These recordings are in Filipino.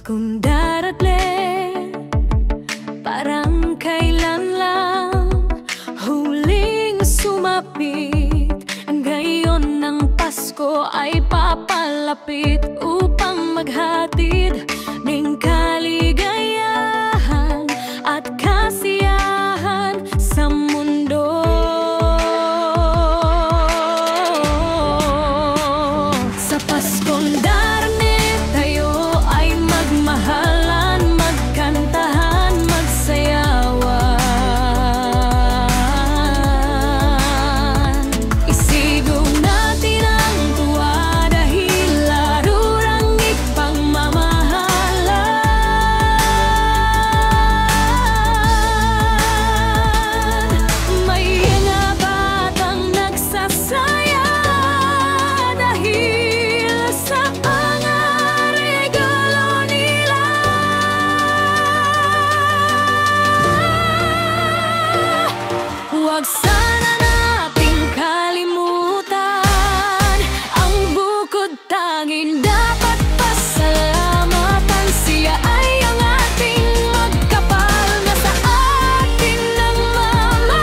Paskong darating, parang kailan lang huling sumapit. Ngayon ng Pasko ay papalapit upang maghatid ng kaligayahan at kasiyahan sa mundo. Sa Paskong darating, tayo ay magmahalan, magkantahan, magsayawan. Isigaw natin ang tuwa dahil larurang ipagmamahalan. May mga batang nagsasaya dahil sa mga regalo nila. Huwag sana nating kalimutan ang bukod tanging dapat pasalamatan. Siya ay ang ating magkapal na sa atin nagmamahal.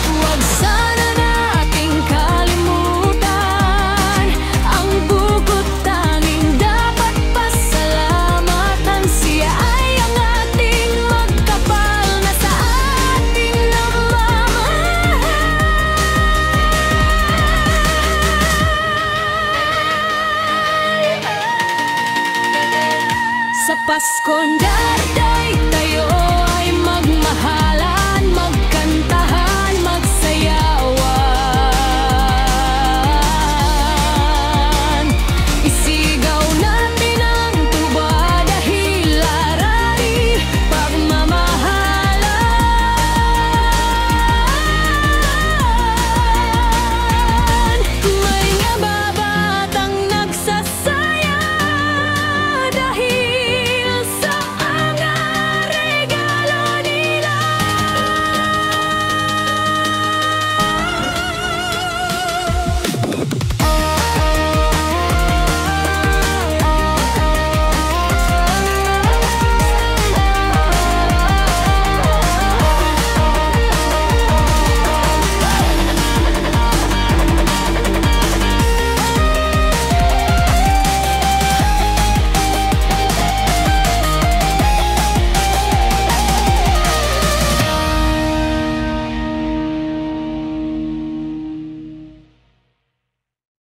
Huwag sana nating kalimutan ang bukod tanging dapat pasalamatan. Siya ay ang ating magkapal na sa ating nagmamahal. Sa Paskong darating,